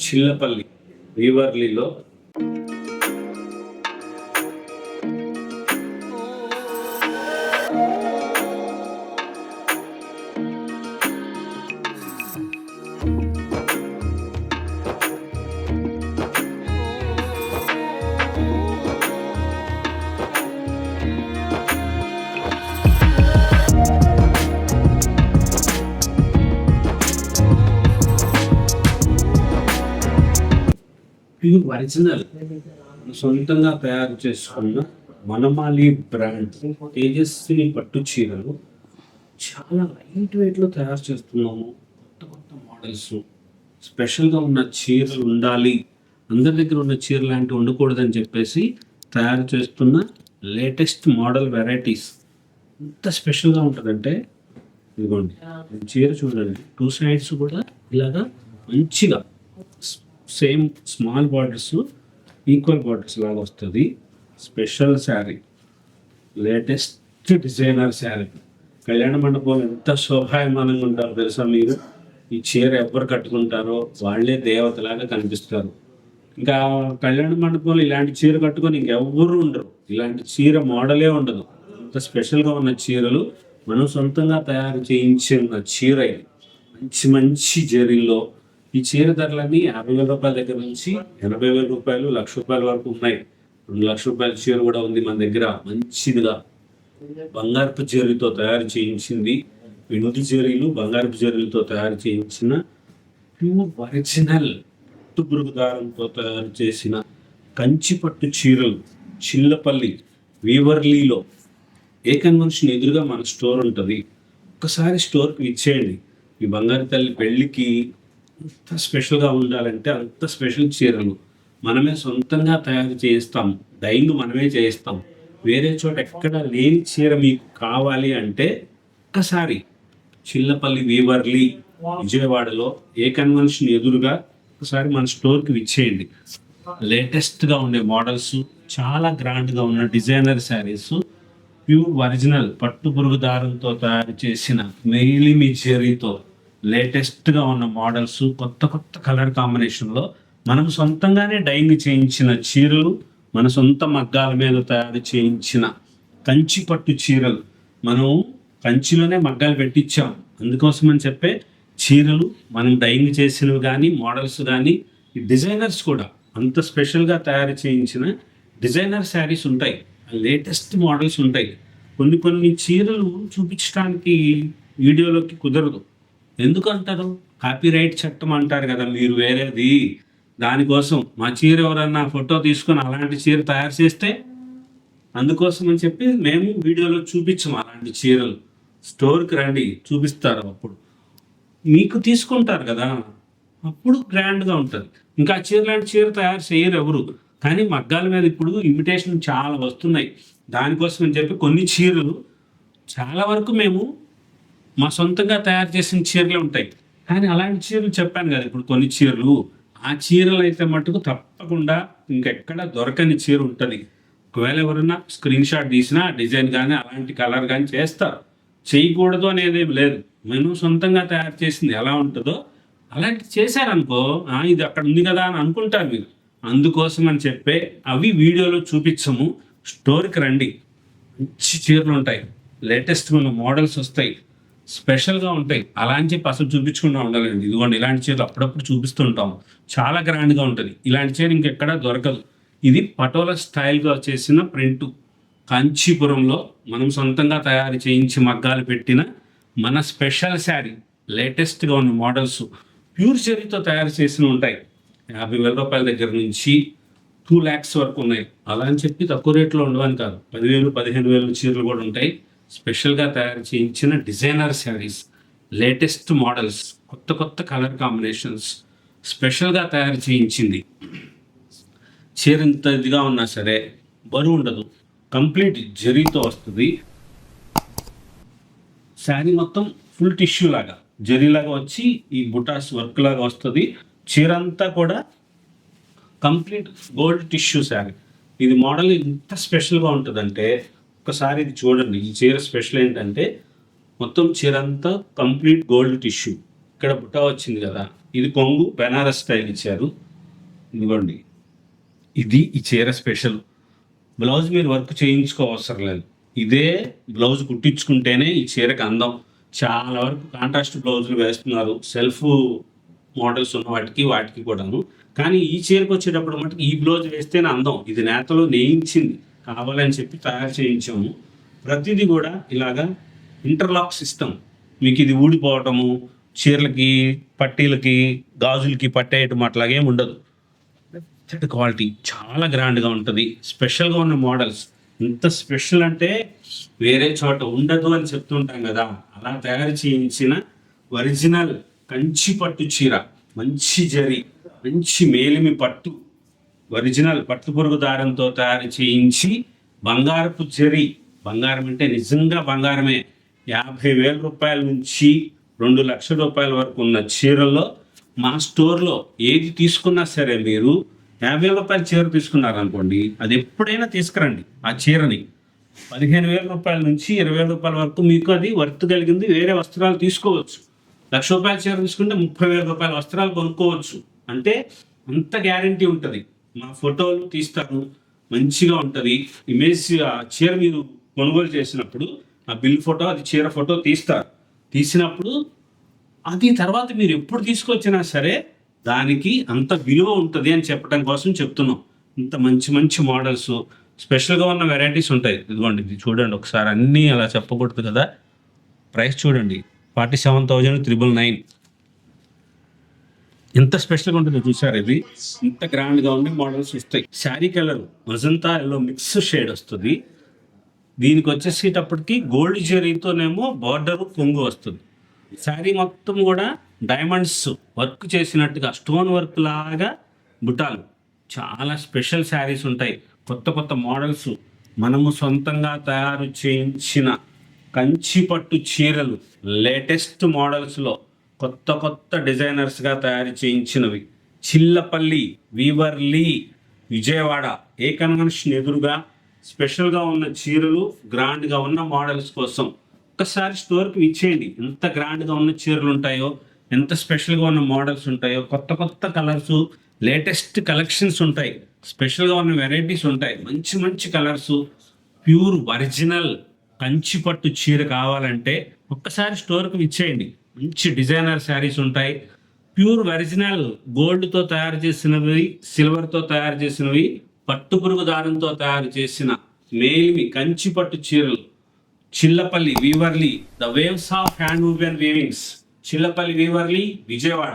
Chillapalli వీవర్లీలో pure original సొంతంగా తయారు చేసుకున్న వనమాలి బ్రాండ్ తేజస్విని పట్టు చీరలు చాలా లైట్ వెయిట్లో తయారు చేస్తున్నాము. కొత్త కొత్త మోడల్స్, స్పెషల్గా ఉన్న చీరలు ఉండాలి, అందరి దగ్గర ఉన్న చీర లాంటివి ఉండకూడదని చెప్పేసి తయారు చేస్తున్న లేటెస్ట్ మోడల్ వెరైటీస్. ఎంత స్పెషల్గా ఉంటుందంటే ఇదిగోండి, ఈ చీర చూడండి, 2 sides కూడా ఇలాగా మంచిగా same small borders, equal borders లాగా వస్తుంది. Special sari, latest designer sari. కళ్యాణ మండపం ఎంత శోభాయమానంగా ఉంటారో తెలుసా మీరు? ఈ చీర ఎవరు కట్టుకుంటారో వాళ్ళే దేవతలాగా కనిపిస్తారు. ఇంకా కళ్యాణ మండపంలో ఇలాంటి చీర కట్టుకొని ఇంకెవ్వరు ఉండరు. ఇలాంటి చీర మోడలే ఉండదు. అంత స్పెషల్గా ఉన్న చీరలు మనం సొంతంగా తయారు చేయించిన చీర ఇది. మంచి మంచి జరీల్లో ఈ చీర ధరలన్నీ 50,000 రూపాయల దగ్గర నుంచి 80,000 రూపాయలు, 1,00,000 రూపాయల వరకు ఉన్నాయి. 2,00,000 రూపాయల చీర కూడా ఉంది మన దగ్గర. మంచిదిగా బంగారపు జరీతో తయారు చేయించింది, వెండి జరీలు బంగారపు జరీలతో తయారు చేయించిన ప్యూర్ ఒరిజినల్ పురుగు దారంతో తయారు చేసిన కంచి పట్టు చీరలు చిల్లపల్లి వీవర్లీలో. ఏ కన్వెన్షన్ ఎదురుగా మన స్టోర్ ఉంటుంది. ఒక్కసారి స్టోర్కి ఇచ్చేయండి. ఈ బంగారు తల్లి పెళ్ళికి అంత స్పెషల్గా ఉండాలంటే అంత స్పెషల్ చీరలు మనమే సొంతంగా తయారు చేయిస్తాం. డైయింగ్ మనమే చేయిస్తాం. వేరే చోట ఎక్కడ లేని చీర మీకు కావాలి అంటే ఒక్కసారి చిల్లపల్లి వీవర్లీ విజయవాడలో ఏ కన్వెన్షన్ ఎదురుగా ఒకసారి మన స్టోర్కి విచ్చేయండి. లేటెస్ట్గా ఉండే మోడల్స్, చాలా గ్రాండ్గా ఉన్న డిజైనర్ శారీస్, ప్యూర్ ఒరిజినల్ పట్టు పురుగు దారంతో తయారు చేసిన మెయిలిమి జరీతో లేటెస్ట్గా ఉన్న మోడల్స్, కొత్త కొత్త కలర్ కాంబినేషన్లో మనం సొంతంగానే డైయింగ్ చేయించిన చీరలు, మన సొంత మగ్గాల మీద తయారు చేయించిన కంచి పట్టు చీరలు. మనం కంచిలోనే మగ్గాలు పెట్టించాం. అందుకోసం అని చెప్పే చీరలు మనం డైయింగ్ చేసినవి కానీ, మోడల్స్ కానీ, ఈ డిజైనర్స్ కూడా అంత స్పెషల్గా తయారు చేయించిన డిజైనర్ శారీస్ ఉంటాయి, లేటెస్ట్ మోడల్స్ ఉంటాయి. కొన్ని కొన్ని చీరలు చూపించడానికి వీడియోలోకి కుదరదు. ఎందుకంటారు? కాపీరైట్ చట్టం అంటారు కదా మీరు, వేరేది. దానికోసం మా చీర ఎవరన్నా ఫోటో తీసుకొని అలాంటి చీర తయారు చేస్తే అందుకోసం అని చెప్పి మేము వీడియోలో చూపించము అలాంటి చీరలు. స్టోర్కి రండి, చూపిస్తారు. అప్పుడు మీకు తీసుకుంటారు కదా, అప్పుడు గ్రాండ్గా ఉంటుంది. ఇంకా చీర లాంటి చీర తయారు చేయరు ఎవరు. కానీ మగ్గాల మీద ఇప్పుడు ఇమిటేషన్ చాలా వస్తున్నాయి. దానికోసం అని చెప్పి కొన్ని చీరలు చాలా వరకు మేము మా సొంతంగా తయారు చేసిన చీరలు ఉంటాయి. కానీ అలాంటి చీరలు చెప్పాను కదా ఇప్పుడు కొన్ని చీరలు, ఆ చీరలు అయితే మటుకు తప్పకుండా ఇంకెక్కడ దొరకని చీర ఉంటుంది. ఒకవేళ ఎవరైనా స్క్రీన్ షాట్ తీసినా డిజైన్ కానీ అలాంటి కలర్ కానీ చేస్తారు. చేయకూడదు అనేది ఏమి లేదు. మేము సొంతంగా తయారు చేసింది ఎలా ఉంటుందో అలాంటి చేశారనుకో, ఇది అక్కడ ఉంది కదా అని అనుకుంటారు మీరు. అందుకోసం అని చెప్పే అవి వీడియోలో చూపించము. స్టోర్కి రండి, మంచి చీరలు ఉంటాయి, లేటెస్ట్గా ఉన్న మోడల్స్ వస్తాయి, స్పెషల్గా ఉంటాయి. అలా అని చెప్పి అసలు చూపించకుండా ఉండాలండి. ఇదిగోండి, ఇలాంటి చీరలు అప్పుడప్పుడు చూపిస్తుంటాం. చాలా గ్రాండ్గా ఉంటుంది. ఇలాంటి చీర ఇంకెక్కడా దొరకదు. ఇది పటోలా స్టైల్గా చేసిన ప్రింటు. కాంచీపురంలో మనం సొంతంగా తయారు చేయించి మగ్గాలు పెట్టిన మన స్పెషల్ శారీ, లేటెస్ట్గా ఉన్న మోడల్స్, ప్యూర్ జరీతో తయారు చేసిన ఉంటాయి. 50,000 రూపాయల దగ్గర నుంచి 2 lakhs వరకు ఉన్నాయి. అలా అని చెప్పి తక్కువ రేట్లో ఉండవని కాదు. 10,000, 15,000 చీరలు కూడా ఉంటాయి. స్పెషల్గా తయారు చేయించిన డిజైనర్ శారీస్, లేటెస్ట్ మోడల్స్, కొత్త కొత్త కలర్ కాంబినేషన్స్, స్పెషల్గా తయారు చేయించింది. చీర ఇంత ఇదిగా ఉన్నా సరే బరువు ఉండదు. కంప్లీట్ జరీతో వస్తుంది. శారీ మొత్తం ఫుల్ టిష్యూ లాగా జరీలాగా వచ్చి ఈ బుటాస్ వర్క్ లాగా వస్తుంది. చీర అంతా కూడా కంప్లీట్ గోల్డ్ టిష్యూ శారీ. ఇది మోడల్ ఎంత స్పెషల్గా ఉంటుందంటే ఒకసారి ఇది చూడండి. ఈ చీర స్పెషల్ ఏంటంటే మొత్తం చీర అంతా కంప్లీట్ గోల్డ్ టిష్యూ. ఇక్కడ బుట్ట వచ్చింది కదా, ఇది కొంగు బెనారస్ స్టైల్ ఇచ్చారు. ఇదిగోండి, ఇది ఈ చీర స్పెషల్. బ్లౌజ్ మీరు వర్క్ చేయించుకో అవసరం లేదు, ఇదే బ్లౌజ్ కుట్టించుకుంటేనే ఈ చీరకు అందం. చాలా వరకు కాంట్రాస్ట్ బ్లౌజులు వేస్తున్నారు సెల్ఫ్ మోడల్స్ ఉన్న వాటికి కూడాను. కానీ ఈ చీరకు వచ్చేటప్పుడు మటుకు ఈ బ్లౌజ్ వేస్తేనే అందం. ఇది నేతలో నేయించింది, కావాలని చెప్పి తయారు చేయించాము. ప్రతిదీ కూడా ఇలాగా ఇంటర్లాక్ సిస్టమ్. మీకు ఇది ఊడిపోవటము, చీరలకి పట్టీలకి గాజులకి పట్టేయటం అట్లాగేం ఉండదు. మెత్తటి క్వాలిటీ, చాలా గ్రాండ్గా ఉంటుంది. స్పెషల్గా ఉన్న మోడల్స్, ఇంత స్పెషల్ అంటే వేరే చోట ఉండదు అని చెప్తుంటాం కదా, అలా తయారు చేయించిన ఒరిజినల్ కంచి పట్టు చీర. మంచి జరి, మంచి మేలిమి పట్టు, ఒరిజినల్ పట్టు పురుగు దారంతో తయారు చేయించి బంగారపు జరి. బంగారం అంటే నిజంగా బంగారమే. 50,000 రూపాయల నుంచి 2 లక్షల రూపాయల వరకు ఉన్న చీరల్లో మా స్టోర్లో ఏది తీసుకున్నా సరే, మీరు 50,000 రూపాయల చీర తీసుకున్నారనుకోండి, అది ఎప్పుడైనా తీసుకురండి. ఆ చీరని 15,000 రూపాయల నుంచి 20,000 రూపాయల వరకు మీకు అది వర్త్ కలిగింది వేరే వస్త్రాలు తీసుకోవచ్చు. 1,00,000 రూపాయల చీర తీసుకుంటే 30,000 రూపాయల వస్త్రాలు కొనుక్కోవచ్చు. అంటే అంత గ్యారంటీ ఉంటుంది. మా ఫోటోలు తీస్తారు, మంచిగా ఉంటుంది ఇమేజ్. ఆ చీర మీరు కొనుగోలు చేసినప్పుడు ఆ బిల్ ఫోటో, అది చీర ఫోటో తీస్తారు. తీసినప్పుడు అది తర్వాత మీరు ఎప్పుడు తీసుకొచ్చినా సరే దానికి అంత విలువ ఉంటుంది అని చెప్పడం కోసం చెప్తున్నాం. ఇంత మంచి మంచి మోడల్స్, స్పెషల్గా ఉన్న వెరైటీస్ ఉంటాయి. ఇదిగోండి, ఇది చూడండి ఒకసారి. అన్నీ అలా చెప్పకూడదు కదా. ప్రైస్ చూడండి, 47,999. ఎంత స్పెషల్గా ఉంటుందో చూసారు. ఇవి ఇంత గ్రాండ్గా ఉండే మోడల్స్ వస్తాయి. Sari colour magenta yellow mix shade వస్తుంది. దీనికి వచ్చేసేటప్పటికి గోల్డ్ జరీతోనేమో బార్డర్ కొంగు వస్తుంది. శారీ మొత్తం కూడా డైమండ్స్ వర్క్ చేసినట్టుగా స్టోన్ వర్క్ లాగా బుటాలు. చాలా స్పెషల్ శారీస్ ఉంటాయి. కొత్త కొత్త మోడల్స్, మనము సొంతంగా తయారు చేయించిన కంచి పట్టు చీరలు, లేటెస్ట్ మోడల్స్లో కొత్త కొత్త డిజైనర్స్గా తయారు చేయించినవి. చిల్లపల్లి వీవర్లీ విజయవాడ ఏ కన్వెన్షన్ ఎదురుగా స్పెషల్గా ఉన్న చీరలు, గ్రాండ్గా ఉన్న మోడల్స్ కోసం ఒక్కసారి స్టోర్కి ఇచ్చేయండి. ఎంత గ్రాండ్గా ఉన్న చీరలు ఉంటాయో, ఎంత స్పెషల్గా ఉన్న మోడల్స్ ఉంటాయో, కొత్త కొత్త కలర్స్, లేటెస్ట్ కలెక్షన్స్ ఉంటాయి, స్పెషల్గా ఉన్న వెరైటీస్ ఉంటాయి. మంచి మంచి కలర్స్, ప్యూర్ ఒరిజినల్ కంచి పట్టు చీర కావాలంటే ఒక్కసారి స్టోర్కి ఇచ్చేయండి. మంచి డిజైనర్ శారీస్ ఉంటాయి. ప్యూర్ ఒరిజినల్ గోల్డ్తో తయారు చేసినవి, సిల్వర్తో తయారు చేసినవి, పట్టు పురుగు దారంతో తయారు చేసిన మేలిమి కంచి పట్టు చీరలు. Chillapalli weaverly, the waves of hand woven weavings, Chillapalli weaverly Vijayawada.